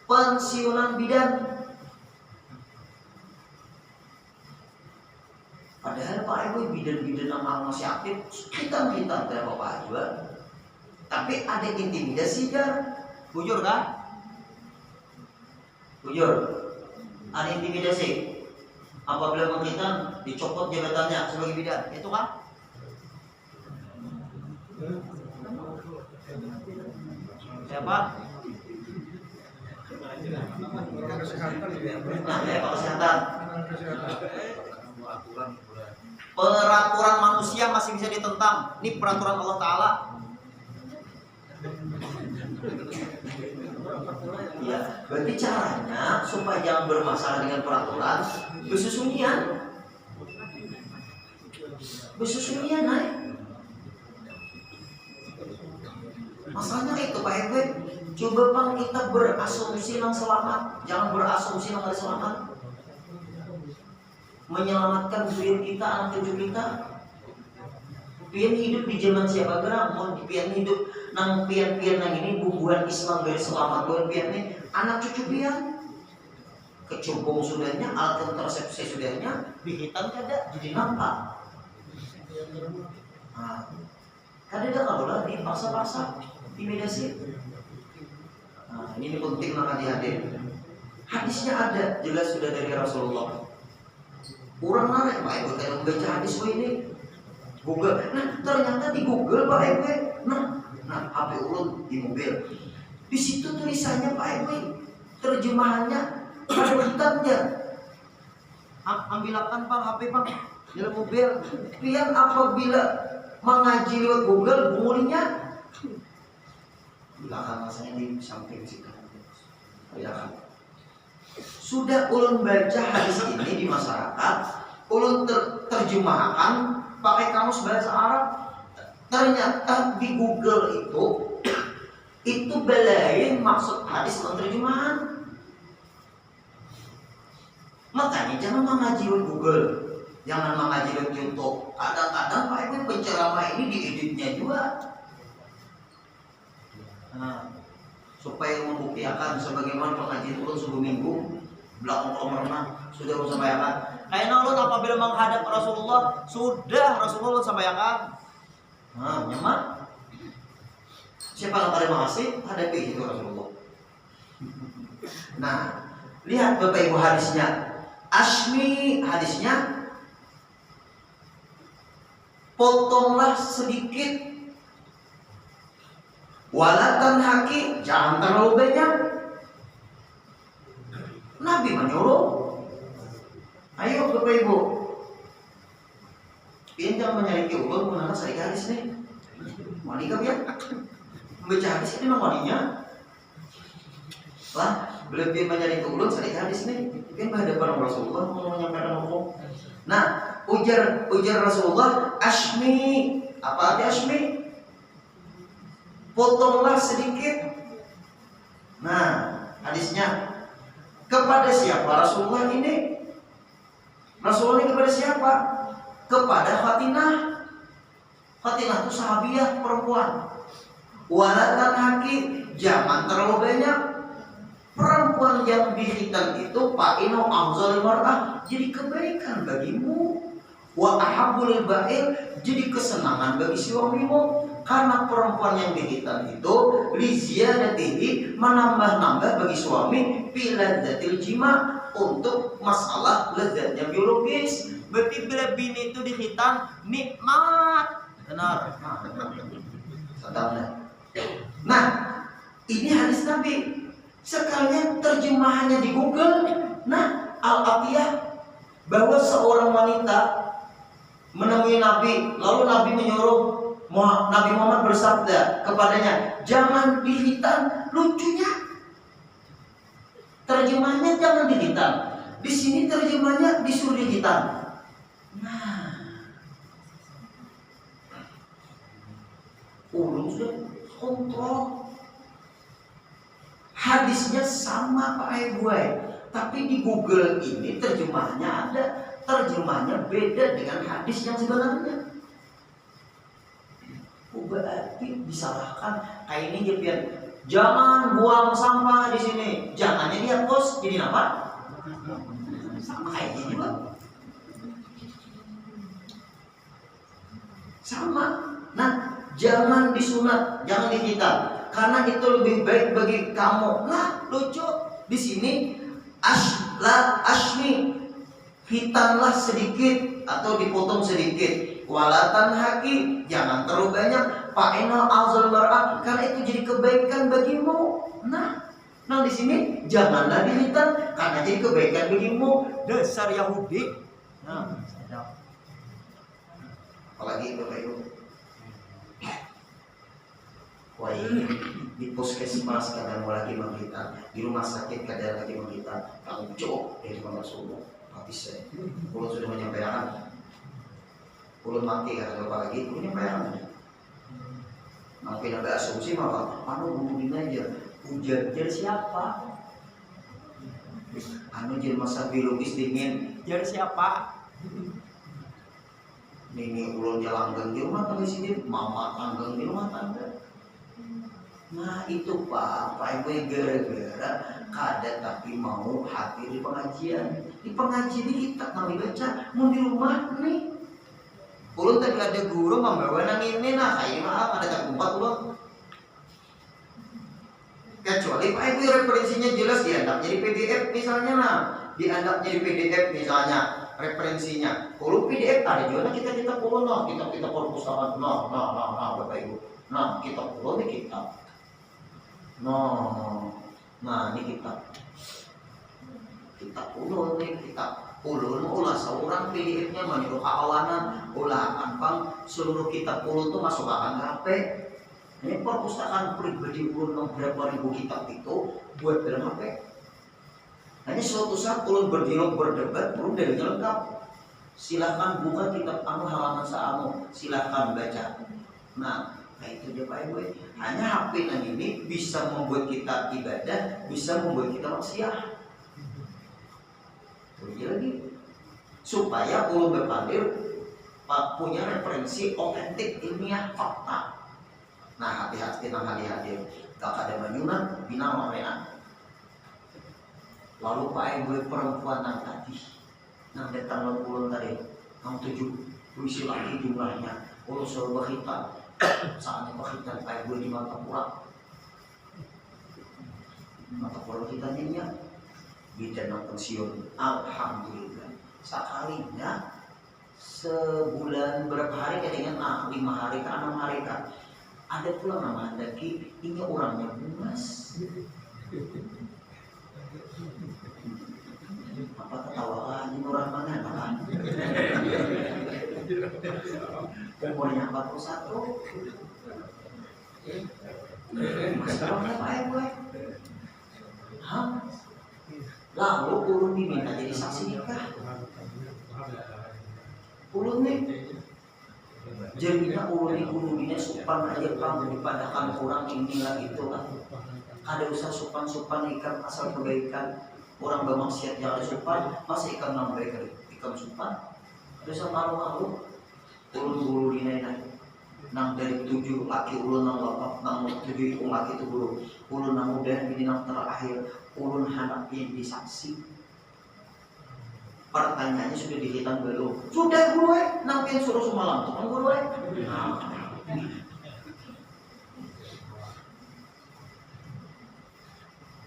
pensiunan bidan. Padahal Pak Ibu bidan-bidan yang masih aktif, kita kayak Bapak juga. Tapi ada intimidasi jar. Bujur kan? Bujur. Ada intimidasi. Apabila menghitan dicopot jabatannya sebagai bidan, itu kan? Siapa? Nah, ya, Pak Kesehatan. Peraturan manusia masih bisa ditentang. Ini peraturan Allah Ta'ala. Ya, berarti caranya supaya jangan bermasalah dengan peraturan, bersusunyian, naik. Masalahnya itu Pak RW. Coba Bang kita berasumsi yang selamat, jangan berasumsi yang tidak selamat. Menyelamatkan pian kita, anak cucu kita. Pian hidup di zaman siapa gerak? Mau pian hidup nang pian nang ini bubuhan Islam dari selamat buat pian ini anak cucu pian. Kecubung sudahnya, alat kontrasepsi sudahnya, dihitam kada jadi nampak. Nah, kada ada kalau lah dipaksa-paksa, intimidasi. Nah, ini penting lah hati-hati. Hadisnya ada, jelas sudah dari Rasulullah. Orang narik Pak Ibu, kayak membaca hadis ini Google. Nah, ternyata di Google Pak Ibu. Nah, HP ulun di mobil. Di situ tulisannya Pak Ibu, terjemahannya ada hitamnya. Ambilkan Pak HP Pak dalam mobil. Pian apabila mengaji lewat Google, bungulinya belakang rasanya di samping situ. Belakang. Sudah ulun baca hadis ini di masyarakat, ulun terjemahkan pakai kamus bahasa Arab. Ternyata di Google itu belain maksud hadis terjemahan. Makanya jangan mengaji di Google, jangan mengaji di YouTube. Kadang-kadang Pak Ibu penceramah ini dieditnya juga. Nah, supaya membuktikan sebagaimana pengajian ulun sebelum minggu belakang komerna sudah ulun sampaikan. Karena ulun apabila menghadap Rasulullah sudah Rasulullah ulun sampaikan. Nah, nyaman. Siapa yang terima kasih hadapi itu Rasulullah. Nah, lihat Bapak Ibu hadisnya. Asmi hadisnya, potonglah sedikit. Walatan haki, jangan terlalu banyak. Nabi menyuruh. Ayo Bapak Ibu, ini jangan menyaliki ulun mengenai sari hadis nih. Wani kau ya, membaca hadis ini memang waninya. Lah, lebih menyaliki ulun sari hadis nih. Kan berhadapan Rasulullah mau menyampaikan hukum. Nah, ujar Rasulullah, asmi, apa arti asmi? Potonglah sedikit. Nah, hadisnya kepada siapa Rasulullah ini? Rasulullah ini kepada siapa? Kepada Fatinah. Fatinah itu sahabiah perempuan. Walatan haki, jangan terlalu banyak. Perempuan yang dihitan itu fa'inu afzalul mar'ah, jadi kebaikan bagimu. Wa ahabbul ba'il, jadi kesenangan bagi suamimu. Karena perempuan yang dihitan itu liziyadatihi, menambah-nambah bagi suami biladatil jima, untuk masalah lezatnya biologis. Berarti bila bini itu dihitan nikmat. Benar. Nah, ini hadis Nabi. Sekalian terjemahannya di Google. Nah, Al-Atiyah, bahwa seorang wanita menemui Nabi, lalu Nabi menyuruh Nabi Muhammad bersabda kepadanya, jangan dihitan. Lucunya terjemahannya jangan dihitan, di sini terjemahannya disuruh dihitan. Nah, ulun sudah kontrol. Hadisnya sama Pak Ibu, tapi di Google ini terjemahannya ada, terjemahannya beda dengan hadis yang sebenarnya. Berarti disalahkan. Kayak ini jepian, jangan buang sampah di sini, jangannya dia pos jadi apa? Sama kayak gini Pak. Sama. Nah, jangan disunat, jangan dihitan, karena itu lebih baik bagi kamu. Nah, lucu di sini ashmi, hitanlah sedikit atau dipotong sedikit. Walatan haki, jangan terlalu banyak. Fa'inal azal mar'ah, karena itu jadi kebaikan bagimu. Nah di sini janganlah dihitan karena jadi kebaikan bagimu. Dasar Yahudi. Nah, apalagi Bapak Ibu. Wah, ini di puskesmas kadang mau lagi menghitan, di rumah sakit kadang lagi menghitan. Kamu jauh dari mana subuh, habis saya. Pulau sudah menyampaikan, pulau mati karena lupa lagi, pulau menyampaikan. Mungkin ada asumsi malah, bunuhin aja. Ujar siapa? Jadi masa biologis dingin. Jar siapa? Nini ulunnya langgeng di rumah tangga sini, mama langgeng di rumah tangga. Nah itu Pak Ibu gara-gara kada tapi mau hadir di pengajian. Di pengajian ini kita nggak baca, mau di rumah nih. Ulun tadi ada guru membawa nang ini, nah kayak maaf ada tempat ulun. Kecuali Pak Ibu referensinya jelas dianggap jadi PDF misalnya, nah dianggap jadi PDF misalnya referensinya. Kalau PDF ada juga kita ulun, nah kita perpustakaan, nah Bapak Ibu, nah kita ulun nih kita. Nah ini kita ulun nih ulun ulah seorang PDF-nya menurut kawanan ulah ampang seluruh kitab ulun tuh masuk akan HP. Ini perpustakaan pribadi ulun berapa ribu kitab itu buat dalam HP. Hanya suatu saat ulun berdialog berdebat ulun dari lengkap. Silahkan buka kitab halaman saamu, silahkan baca. Nah itu dia Pak Ibu. Hanya HP ini bisa membuat kita ibadah, bisa membuat kita maksiat. Lagi supaya ulun berpandir punya referensi otentik ilmiah fakta. Nah hati-hati nang hadir gak ada banyunan bina marean. Lalu Pak Ibu perempuan nang tadi nang datang ulun tadi nang 7 puisi lagi jumlahnya ulun suruh berhitan. Saatnya berhitan Pak Ibu di mata pura kita nyanyi di danau pensiun. Alhamdulillah sekalinya sebulan berapa hari dengan 5 hari ke 6 hari kan ada pula nama Daki ini orangnya bumas. Apa ketawa ini orang mana kan? Umurnya 41. Masih orangnya Pak Ibu. Lalu ulun diminta jadi saksi nikah. Ulun nih jadinya ulun di gurunya sopan aja kamu dipadakan kurang inilah gitu kan. Ada usaha sopan ikan asal kebaikan orang bermaksiat jangan sopan masih ikan nambah ikan sopan. Ada malu ulun guru dinainan nang dari 7 laki ulun nang bapak nang 7 itu laki itu guru ulun nang udah jadi nang terakhir ulun hadapi di saksi. Pertanyaannya sudah dihitung belum? Sudah guru nanti yang suruh semalam tuh guru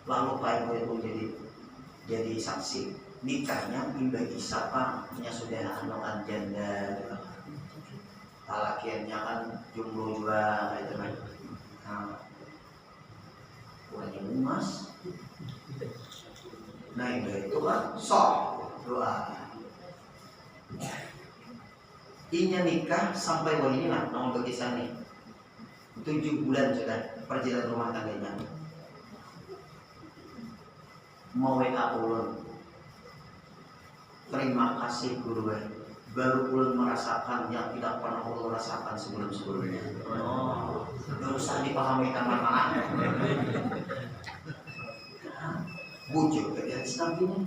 lalu Pak Ibu jadi saksi nikahnya bagi siapa nya sudah anukan janda lakiannya kan jomblo juga gitu kan. Kurangnya emas. Nah itu kan doa. Inya nikah sampai hari ini lah nomor berkisah nih 7 bulan sudah perjalanan rumah tangganya. Mau WA ulun. Terima kasih guru baru ulun merasakan yang tidak pernah ulun rasakan sebelum-sebelumnya. Gak usah dipahami teman-teman. Bujuk ke Islam ini.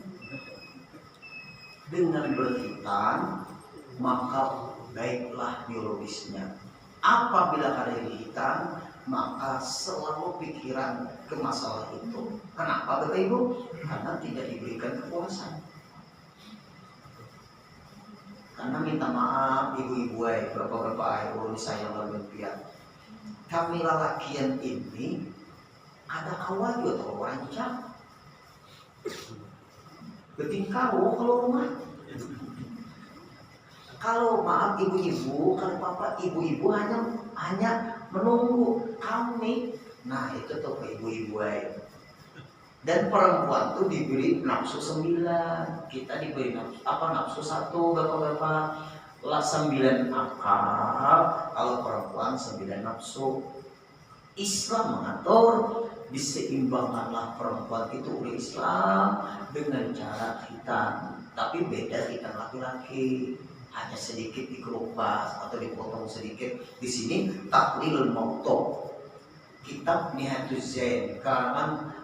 Dengan berhitan maka baiklah biologisnya. Apabila ada hitan maka selalu pikiran ke masalah itu. Kenapa Bapak Ibu? Karena tidak diberikan kepuasan. Karena minta maaf ibu-ibu bapak-bapak ulun saya berlebihan. Kami lalakian ini ada kawan juga atau rancang. Beting kalau rumah. Kalau maaf ibu-ibu, kalau bapak ibu-ibu hanya menunggu kami. Nah itu tuh ibu-ibu aja. Dan perempuan tuh diberi nafsu 9, kita diberi nafsu 1, bapak-bapak. Lah 9 akal, kalau perempuan 9 nafsu. Islam mengatur diseimbangkanlah perempuan itu oleh Islam dengan cara hitam, tapi beda hitam laki-laki, hanya sedikit dikelupas atau dipotong sedikit. Di sini taklilul mautu, kitab Nihatuz Zain karangan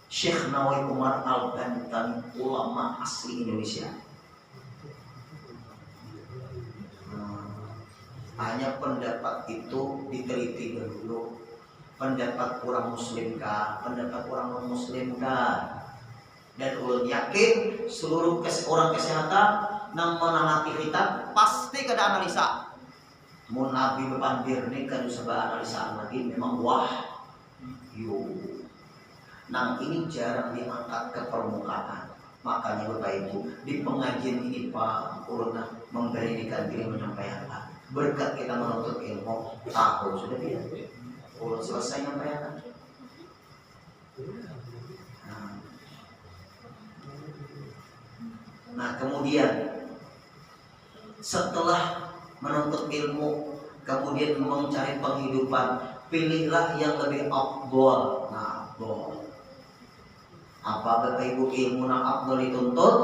Syekh Nawawi Umar Al-Bantan, ulama asli Indonesia. Hanya pendapat itu diteliti dulu. Pendapat orang muslim kah, pendapat orang non muslim kah, dan ulun yakin seluruh orang kesehatan yang menangati kita pasti kada analisa. Mun nabi bepandir nih kada usah analisa lagi, memang wah yo. Nang ini jarang diangkat ke permukaan. Makanya Bapak Ibu di pengajian ini Pak ulun memberanikan diri menyampaikan berkat kita menuntut ilmu tahun sudah biasa. Ulun selesai nyampaikan. Nah kemudian setelah menuntut ilmu, kemudian mencari penghidupan, pilihlah yang lebih afdol. Nah afdol apa Bapak Ibu ilmu yang afdol dituntut?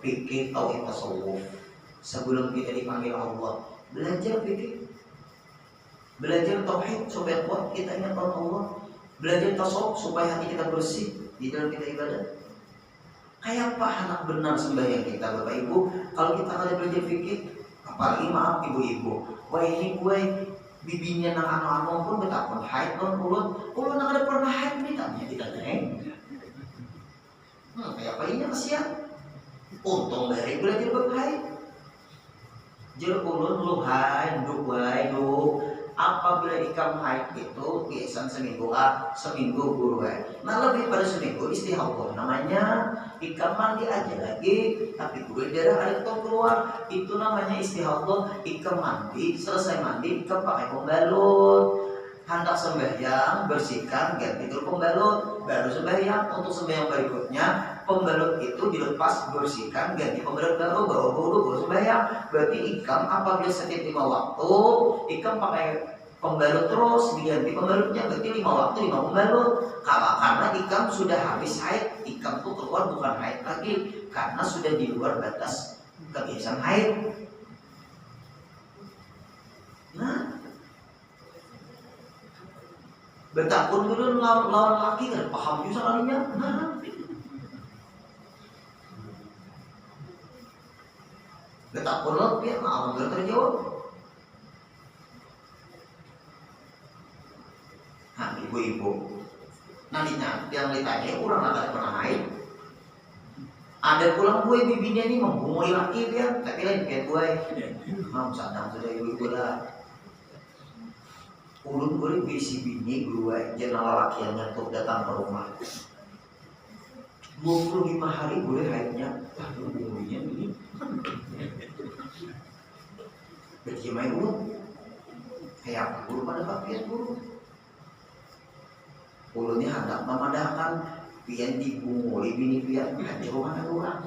Fikih, tauhid, tasawuf. Sebelum kita dipanggil Allah, belajar fikih, belajar tauhid supaya kuat kita ingat Allah, belajar tasawuf supaya hati kita bersih di dalam kita ibadah. Kayak apa anak benar sembahyang kita Bapak Ibu kalau kita ada belajar fikih? Apalagi maaf ibu-ibu, wah ini gue bibinya nang anu-anu pun betapun haid non ulun nang ada pernah haid beritanya kita neng. Kayak apa ini kasihan? Untung dari belajar berhaid. Jadi ulun lu haid, duk wae duk. Apabila ikam haid itu biasa seminggu guru wae. Nah lebih pada seminggu istihadah. Namanya ikam mandi aja lagi, tapi guru darah ada keluar. Itu namanya istihadah. Ikam mandi, selesai mandi, ikam pakai pembalut. Hendak sembahyang, bersihkan, ganti dulu pembalut, baru sembahyang. Untuk sembahyang berikutnya, pembalut itu dilepas, bersihkan, ganti pembalut baru, baru sembahyang. Berarti ikam apabila setiap 5 waktu, ikam pakai pembalut terus, diganti pembalutnya, berarti 5 waktu 5 pembalut. Karena ikam sudah habis haid, ikam tuh keluar bukan haid lagi, karena sudah di luar batas kebiasaan haid. Nah, bertakun dulu lawan laki kan paham juga kalinya. Nah, bertakun lo biar malam gak terjawab. Nah ibu-ibu, nantinya yang ditanya kurang agak pernah haid. Ada pulang gue bibinya nih membunguli laki biar tapi lain kayak gue. Mam sadang sudah ibu-ibu lah. Ulun boleh bisi bini gue jenal laki yang nyetuk datang ke rumah 25 hari boleh haidnya. Aduh bininya ini berjemai ulun kayak guru pada pakai guru ulunnya hendak memadahkan pian dibunguli bini pian di rumah ada orang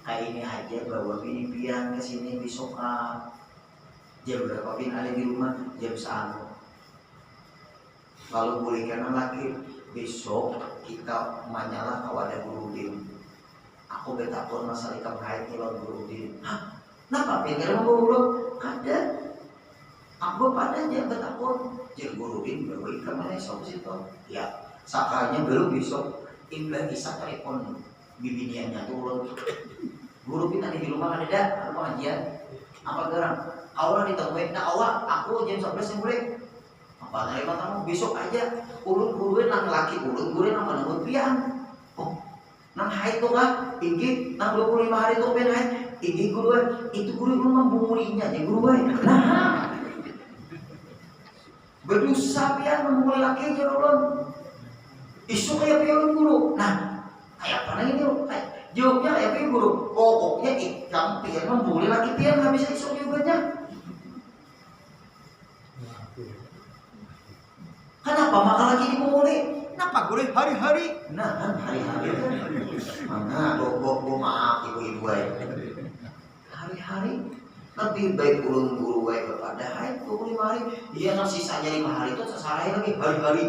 kayak ini aja bawa bini pian ke sini besok jam berapa pin ada di rumah? Jam 1. Kalau boleh karena laki besok kita manyalah kalau ada gurudin. Aku betapun masalah ikam haid kalau gurudin. Hah? Kenapa pin karena gurudin? Kada. Aku pada aja betapun. Jadi gurudin bawa ikam mana esok situ. Ya, sakalnya baru besok imbang isa telepon bibiniannya turun. Gurudin ada di rumah ada pengajian. Apa garang? Awal ditemuin, nah awal aku jam 11 yang boleh apa dari matamu besok aja urut nang laki urut nang mana pian oh nang haid tuh kan tinggi nang 25 hari tuh pian haid tinggi guru itu guru belum membungulinya aja guru nah Berdosa pian memulai laki jalan. Isu kayak pian guru. Nah, kayak apa ini? Jawabnya kayak pian guru. Pokoknya kamu pian memulai laki pian nggak bisa isu juga. Kenapa maka lagi dimulai? Kenapa guru hari-hari? Nah kan hari-hari kan. Mana go maaf ibu-ibu hari-hari lebih baik ulun guru baik kepada hai 25 hari dia nasi saja 5 hari itu sesarai lagi hari-hari.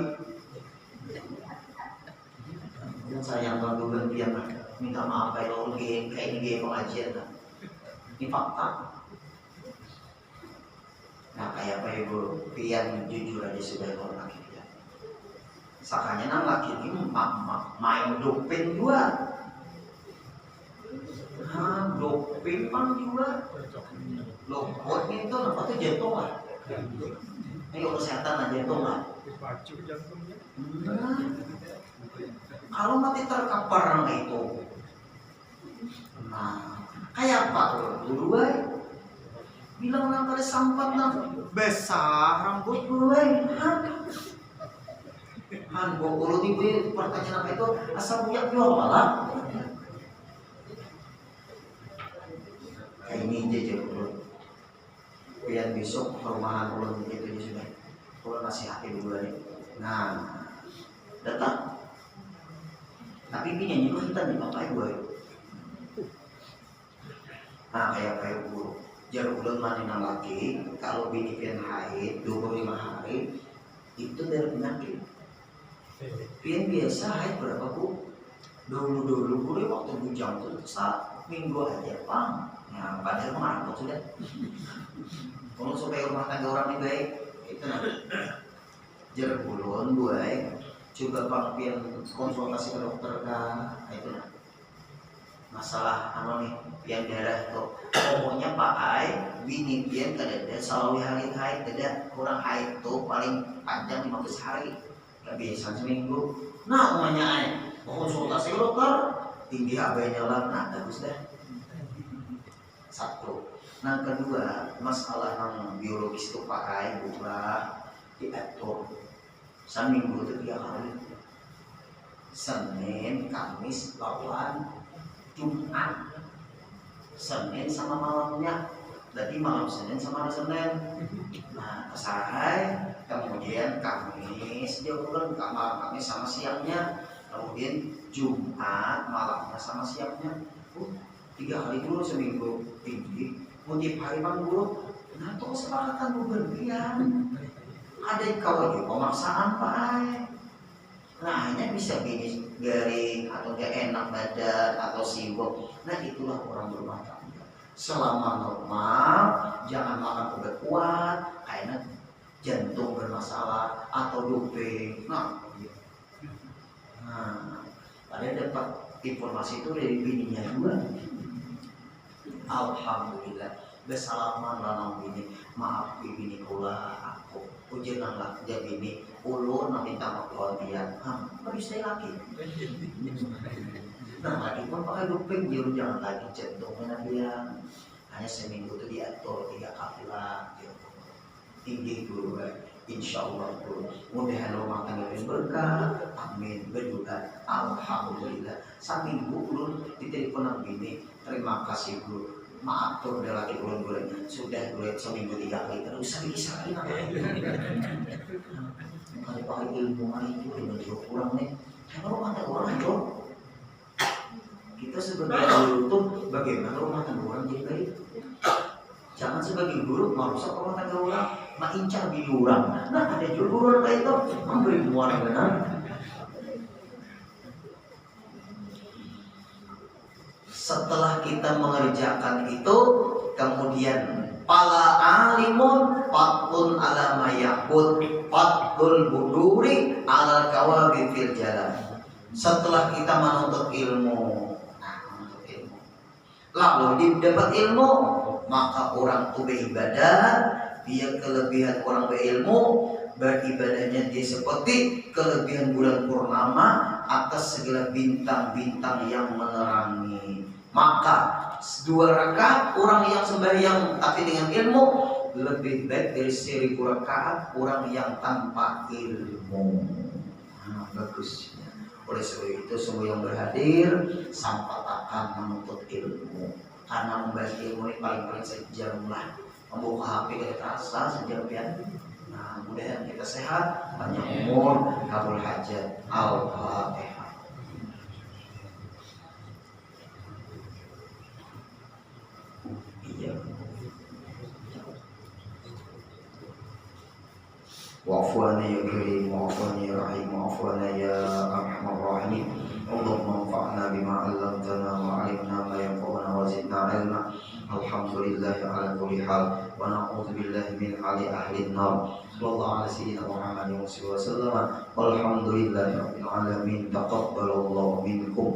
Dan sayang kalau gantian minta maaf kalau kayak ini pengajian kan. Ini fakta. Nah kayak apa ibu pian jujur aja sudah orang laki pian. Sakanya nang laki ini main doping juga. Doping pang juga. Lopot itu apa tuh jantung lah. Ini kesehatan lah jantung lah. Kalau mati terkapar orang itu, nah kayak apa tuh dulu bilang orang pada sampat nang besar rambut dulu Han bolu tiba pertanyaan apa itu asal punya jual malah. Ini jejak dulu. Biar besok perumahan ulun itu sudah ulun nasihati dulu nih. Nah, datang. Tapi ini nyanyi kita nih bapak ibu. Nah kayak guru. Jar ulun mandi nang laki. Kalau bini pian haid 25 hari itu dari penyakit. Pian biasa haid berapa bu? Dulu guru waktu bujang tuh saat minggu aja pang. Nah, padahal mengarang sudah. Kalau supaya rumah tangga orang ini baik, itu jar ulun baik. Coba bang pian konsultasi ke dokter kah? Itu masalah nih pian darah tuh. Pokoknya Pak Ai, bini pian kadang selalu haid kadang kurang haid tuh paling panjang 15 hari, kebiasaan seminggu. Nah umumnya Ai konsultasi ke dokter, tinggi HB-nya lah, nah bagus dah. Satu. Nah kedua, masalah yang biologis itu pakai buka diatur. Seminggu itu 3 hari. Senin, Kamis, lawan Jumat. Senin sama malamnya. Jadi malam Senin sama hari Senin. Nah kesahai, kemudian Kamis dia pulang malam Kamis sama siangnya. Kemudian Jumat malamnya sama siangnya. 3 hari dulu seminggu tinggi. Mungkin hari bang guru, nah itu kesepakatan berlebihan. Ada yang kawal juga pemaksaan Pak. Nah hanya bisa bini garing atau gak enak badan atau sibuk. Nah itulah orang berumah tangga. Selama normal, jangan makan obat kuat, karena jantung bermasalah atau doping. Nah, pada dapat informasi itu dari bininya juga. Alhamdulillah bersalaman lanang bini maaf bini kula aku ujian lah jadi bini ulun minta maaf dia habis saya lagi. Nah lagi pun pakai doping jangan lagi jantungnya dia hanya seminggu itu diatur 3 kali lah tinggi dulu insya Allah dulu mudahan rumah tangga berkah amin berdoa alhamdulillah seminggu ulun ditelepon bini terima kasih guru maaf tuh udah lagi bulan-bulan sudah duit seminggu 3 kali terus bisa kalau pakai ilmu hari itu dengan jauh kurang nih kalau rumah tangga orang itu kita sebagai guru tuh bagaimana rumah tangga orang jadi baik jangan sebagai guru merusak rumah tangga orang mengincar bini orang nah ada juga guru kayak itu memberi muara benar. Setelah kita mengerjakan itu, kemudian pala alimun fathun ala mayahud fathul buduri ala kawabi fil jalan. Setelah kita menuntut ilmu, lalu dapat ilmu, maka orang itu beribadah, dia kelebihan orang berilmu, beribadahnya dia seperti kelebihan bulan purnama atas segala bintang-bintang yang menerangi. Maka 2 rakaat orang yang sembahyang tapi dengan ilmu lebih baik dari 1000 rakaat orang yang tanpa ilmu. Bagus. Oleh sebab itu semua yang berhadir sampaikan menuntut ilmu. Karena membahas ilmu ini paling-paling sejam lah. Membuka HP kita terasa sejam ya. Nah, mudah-mudahan kita sehat, panjang umur, kabul hajat. Al-Fatihah. وعفوانا يا كريم وعفوانا يا رحيم وعفوانا يا أرحم الراحمين اللهم انفعنا بما علمتنا وعلمنا ما ينفعنا وزدنا علما الحمد لله على كل حال ونعوذ بالله من حال أهل النار صلى الله على سيدنا محمد وسلم والحمد لله رب العالمين تقبل الله منكم